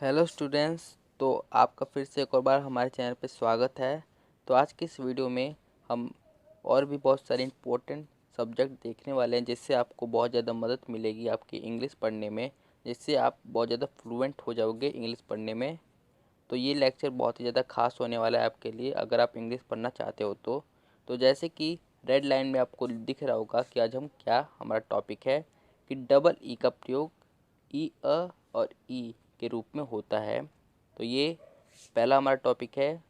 Hello students. तो आपका फिर से एक और बार हमारे चैनल पे स्वागत है। तो आज की इस वीडियो में हम और भी बहुत सारे इम्पोर्टेंट सब्जेक्ट देखने वाले हैं जिससे आपको बहुत ज़्यादा मदद मिलेगी आपकी इंग्लिश पढ़ने में, जिससे आप बहुत ज़्यादा फ्लुएंट हो जाओगे इंग्लिश पढ़ने में। तो ये लेक्चर बहुत ही ज़्यादा खास होने वाला है आपके लिए अगर आप इंग्लिश पढ़ना चाहते हो तो जैसे कि रेड लाइन में आपको दिख रहा होगा कि आज हम क्या हमारा टॉपिक है कि डबल ई का प्रयोग ई अ और ई के रूप में होता है। तो ये पहला हमारा टॉपिक है।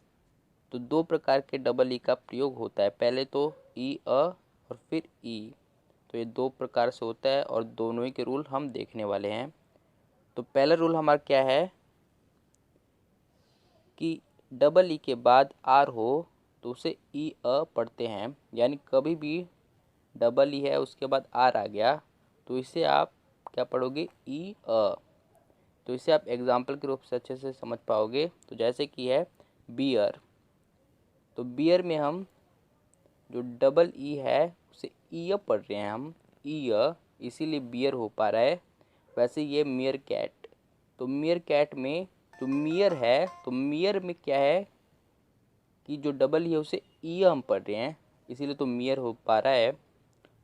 तो दो प्रकार के डबल ई का प्रयोग होता है, पहले तो ई अ और फिर ई। तो ये दो प्रकार से होता है और दोनों ही के रूल हम देखने वाले हैं। तो पहला रूल हमारा क्या है कि डबल ई के बाद आर हो तो उसे ई अ पढ़ते हैं, यानी कभी भी डबल ई है उसके बाद आर आ गया तो इसे आप क्या पढ़ोगे, ई अ। तो इसे आप एग्जाम्पल के रूप से अच्छे से समझ पाओगे। तो जैसे कि है बियर, तो बियर में हम जो डबल ई है उसे ई पढ़ रहे हैं हम, ई इसीलिए बियर हो पा रहा है। वैसे ये मियर कैट, तो मियर कैट में जो मियर है तो मियर में क्या है कि जो डबल ई है उसे ई हम पढ़ रहे हैं, इसीलिए तो मियर हो पा रहा है।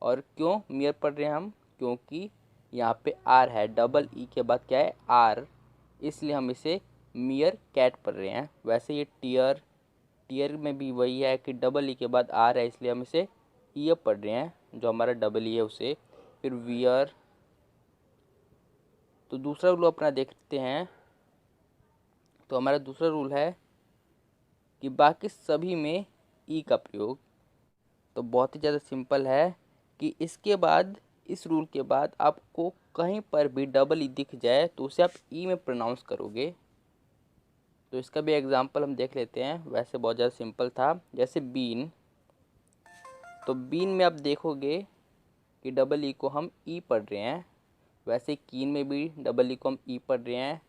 और क्यों मियर पढ़ रहे हैं हम, क्योंकि यहाँ पे आर है, डबल ई के बाद क्या है आर, इसलिए हम इसे मियर कैट पढ़ रहे हैं। वैसे ये टीयर, टीयर में भी वही है कि डबल ई के बाद आर है इसलिए हम इसे ईयर पढ़ रहे हैं, जो हमारा डबल ई है उसे। फिर वियर, तो दूसरा रूल अपना देखते हैं। तो हमारा दूसरा रूल है कि बाकी सभी में ई का प्रयोग। तो बहुत ही ज़्यादा सिंपल है कि इसके बाद, इस रूल के बाद आपको कहीं पर भी डबल ई दिख जाए तो उसे आप ई में प्रोनाउंस करोगे। तो इसका भी एग्जांपल हम देख लेते हैं। वैसे बहुत ज़्यादा सिंपल था, जैसे बीन, तो बीन में आप देखोगे कि डबल ई को हम ई पढ़ रहे हैं। वैसे कीन में भी डबल ई को हम ई पढ़ रहे हैं,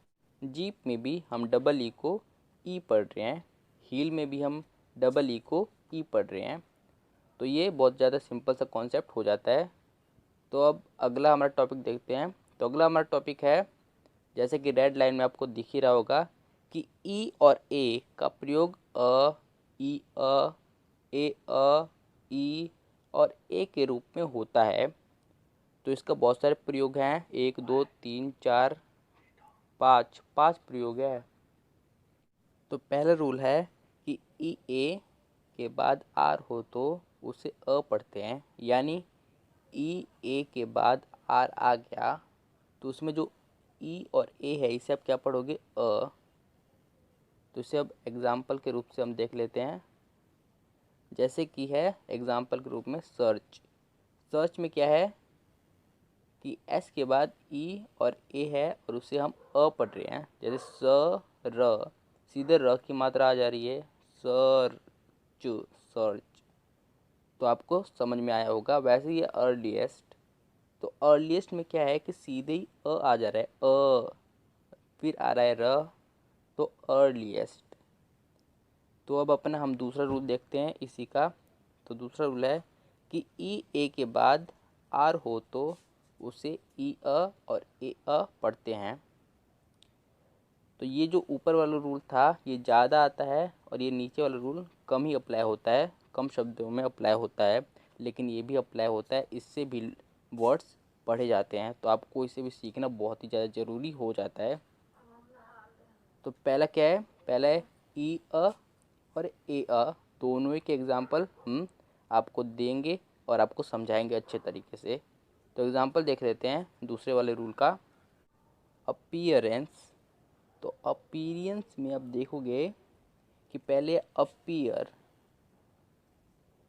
जीप में भी हम डबल ई को ई पढ़ रहे हैं, हील में भी हम डबल ई को ई पढ़ रहे हैं। तो ये बहुत ज़्यादा सिंपल सा कॉन्सेप्ट हो जाता है। तो अब अगला हमारा टॉपिक देखते हैं। तो अगला हमारा टॉपिक है, जैसे कि रेड लाइन में आपको दिख ही रहा होगा कि ई और ए का प्रयोग अ, ई अ, ए अ, ई और ए के रूप में होता है। तो इसका बहुत सारे प्रयोग हैं, एक दो तीन चार पाँच, पाँच प्रयोग है। तो पहला रूल है कि ई ए के बाद आर हो तो उसे अ पढ़ते हैं, यानी ई ए के बाद आर आ गया तो उसमें जो ई और ए है इसे आप क्या पढ़ोगे, अ। तो इसे अब एग्जाम्पल के रूप से हम देख लेते हैं। जैसे कि है एग्जाम्पल के रूप में सर्च, सर्च में क्या है कि एस के बाद ई और ए है और उसे हम अ पढ़ रहे हैं, जैसे स र, सीधे र की मात्रा आ जा रही है, सर्च, सर्च। तो आपको समझ में आया होगा। वैसे ये अर्लीस्ट, तो अर्लीस्ट में क्या है कि सीधे ही अ आ जा रहा है, अ फिर आ रहा है र, तो अर्लीस्ट। तो अब अपना हम दूसरा रूल देखते हैं इसी का। तो दूसरा रूल है कि ई ए के बाद आर हो तो उसे ई अ और ए अ पढ़ते हैं। तो ये जो ऊपर वाला रूल था ये ज़्यादा आता है और ये नीचे वाला रूल कम ही अप्लाई होता है, कम शब्दों में अप्लाई होता है, लेकिन ये भी अप्लाई होता है, इससे भी वर्ड्स पढ़े जाते हैं। तो आपको इसे भी सीखना बहुत ही ज़्यादा ज़रूरी हो जाता है। तो पहला क्या है, पहला है ई अ और ए अ, दोनों ही के एग्जाम्पल हम आपको देंगे और आपको समझाएंगे अच्छे तरीके से। तो एग्जाम्पल देख लेते हैं दूसरे वाले रूल का। अपीयरेंस, तो अपीयरेंस में आप देखोगे कि पहले अपीयर,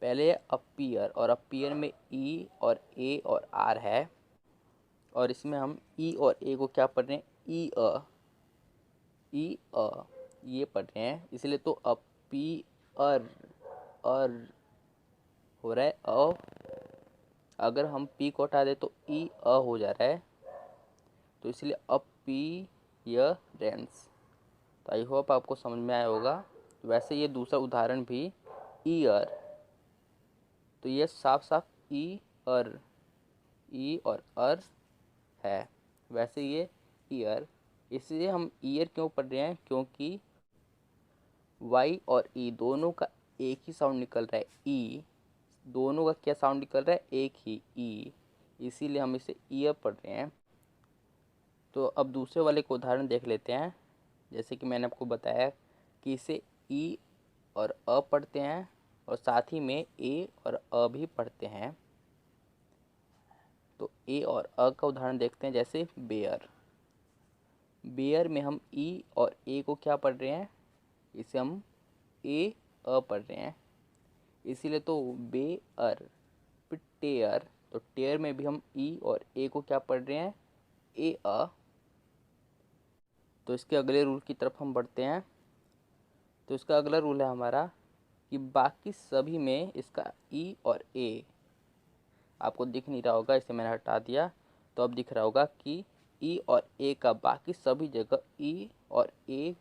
पहले अपीयर और अपीयर में ई और ए और आर है और इसमें हम ई और ए को क्या पढ़ रहे हैं, ई अ, ई अ ये पढ़ रहे हैं, इसलिए तो अपीयर, अर हो रहा है अ। अगर हम पी को हटा दे तो ई अ हो जा रहा है, तो इसलिए अपीयरेंस। तो आई होप आपको समझ में आया होगा। वैसे ये दूसरा उदाहरण भी ईयर, तो ये साफ साफ ई अर, ई और अर है। वैसे ये ईयर, इसलिए हम ईयर क्यों पढ़ रहे हैं, क्योंकि वाई और ई दोनों का एक ही साउंड निकल रहा है, ई। दोनों का क्या साउंड निकल रहा है, एक ही, ई। इसीलिए हम इसे ईयर पढ़ रहे हैं। तो अब दूसरे वाले को उदाहरण देख लेते हैं। जैसे कि मैंने आपको बताया कि इसे ई और अ पढ़ते हैं और साथ ही में ए और अ भी पढ़ते हैं। तो ए और अ का उदाहरण देखते हैं। जैसे बेयर, बेयर में हम ई और ए को क्या पढ़ रहे हैं, इसे हम ए अ पढ़ रहे हैं। इसीलिए तो बेअर। फिर टेयर, तो टेयर में भी हम ई और ए को क्या पढ़ रहे हैं, ए अ। तो इसके अगले रूल की तरफ हम बढ़ते हैं। तो इसका अगला रूल है हमारा कि बाकी सभी में इसका ई और ए, आपको दिख नहीं रहा होगा, इसे मैंने हटा दिया, तो अब दिख रहा होगा कि ई और ए का बाकी सभी जगह ई और ए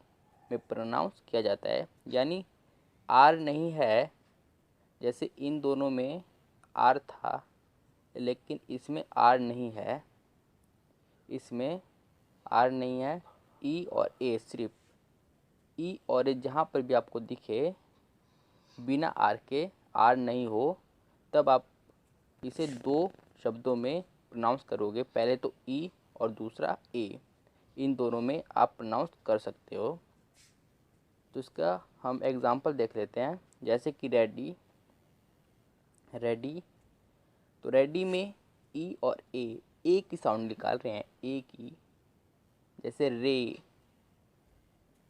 में प्रोनाउंस किया जाता है। यानी आर नहीं है, जैसे इन दोनों में आर था लेकिन इसमें आर नहीं है, इसमें आर नहीं है। ई और ए, सिर्फ ई और ए जहाँ पर भी आपको दिखे बिना आर के, आर नहीं हो, तब आप इसे दो शब्दों में प्रोनाउंस करोगे। पहले तो ई और दूसरा ए, इन दोनों में आप प्रोनाउंस कर सकते हो। तो इसका हम एग्जांपल देख लेते हैं। जैसे कि रेडी, रेडी, तो रेडी में ई और ए की साउंड निकाल रहे हैं, ए की। जैसे रे,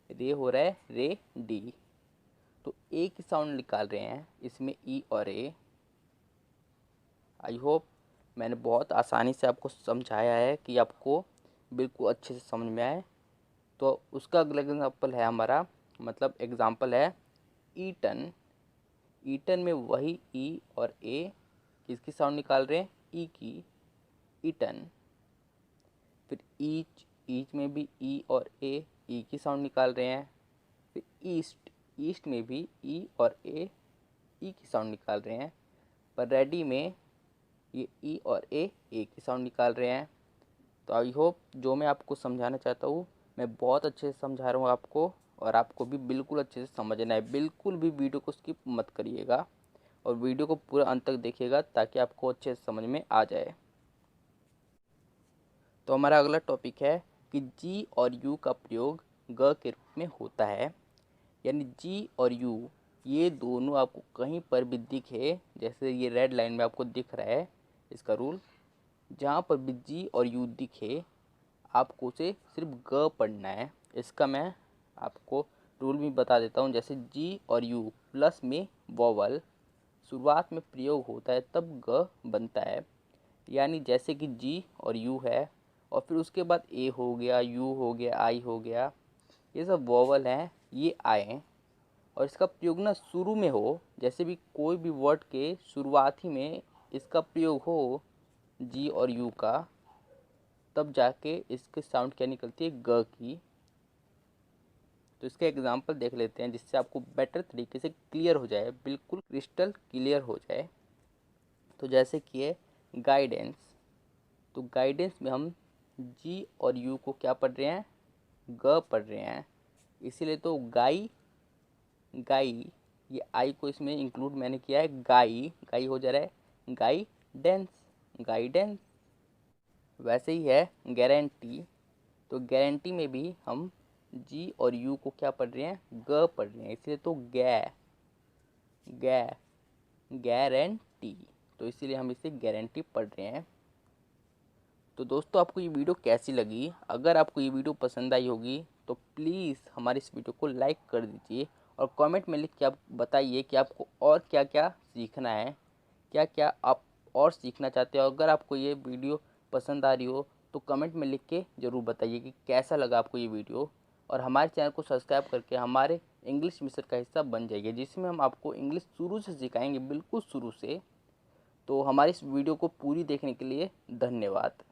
रे हो रहा है रे डी, तो ए की साउंड निकाल रहे हैं इसमें ई और ए। आई होप मैंने बहुत आसानी से आपको समझाया है कि आपको बिल्कुल अच्छे से समझ में आए। तो उसका अगला एग्जाम्पल है हमारा, मतलब एग्जाम्पल है ईटन। ईटन में वही ई और ए किसकी साउंड निकाल रहे हैं, ई की, ईटन। फिर ईच, ईच में भी ई और ए, ई की साउंड निकाल रहे हैं। फिर ईस्ट, ईस्ट में भी ई और ए, ई की साउंड निकाल रहे हैं। पर रेडी में ये ई और ए की साउंड निकाल रहे हैं। तो आई होप जो मैं आपको समझाना चाहता हूँ मैं बहुत अच्छे से समझा रहा हूँ आपको, और आपको भी बिल्कुल अच्छे से समझना है। बिल्कुल भी वीडियो को स्किप मत करिएगा और वीडियो को पूरा अंत तक देखिएगा ताकि आपको अच्छे से समझ में आ जाए। तो हमारा अगला टॉपिक है कि जी और यू का प्रयोग ग के रूप में होता है। यानी जी और यू ये दोनों आपको कहीं पर भी दिखे, जैसे ये रेड लाइन में आपको दिख रहा है इसका रूल, जहाँ पर भी जी और यू दिखे आपको उसे सिर्फ ग पढ़ना है। इसका मैं आपको रूल भी बता देता हूँ। जैसे जी और यू प्लस में वोवल शुरुआत में प्रयोग होता है तब ग बनता है। यानी जैसे कि जी और यू है और फिर उसके बाद ए हो गया, यू हो गया, आई हो गया, ये सब वोवल हैं, ये आए। और इसका प्रयोग ना शुरू में हो, जैसे भी कोई भी वर्ड के शुरुआत ही में इसका प्रयोग हो जी और यू का, तब जाके इसके साउंड क्या निकलती है, ग की। तो इसका एग्जांपल देख लेते हैं जिससे आपको बेटर तरीके से क्लियर हो जाए, बिल्कुल क्रिस्टल क्लियर हो जाए। तो जैसे कि है गाइडेंस, तो गाइडेंस में हम जी और यू को क्या पढ़ रहे हैं, ग पढ़ रहे हैं। इसीलिए तो गाई, गाई, ये आई को इसमें इंक्लूड मैंने किया है, गाई, गाई हो जा रहा है गाइडेंस, गाइडेंस। वैसे ही है गारंटी, तो गारंटी में भी हम जी और यू को क्या पढ़ रहे हैं, ग पढ़ रहे हैं। इसलिए तो गै, गै, गारंटी, तो इसीलिए हम इसे गारंटी पढ़ रहे हैं। तो दोस्तों आपको ये वीडियो कैसी लगी, अगर आपको ये वीडियो पसंद आई होगी तो प्लीज़ हमारे इस वीडियो को लाइक कर दीजिए और कमेंट में लिख के आप बताइए कि आपको और क्या क्या सीखना है, क्या क्या आप और सीखना चाहते हो। अगर आपको ये वीडियो पसंद आ रही हो तो कमेंट में लिख के ज़रूर बताइए कि कैसा लगा आपको ये वीडियो। और हमारे चैनल को सब्सक्राइब करके हमारे इंग्लिश मिशन का हिस्सा बन जाइए, जिसमें हम आपको इंग्लिश शुरू से सिखाएंगे, बिल्कुल शुरू से। तो हमारी इस वीडियो को पूरी देखने के लिए धन्यवाद।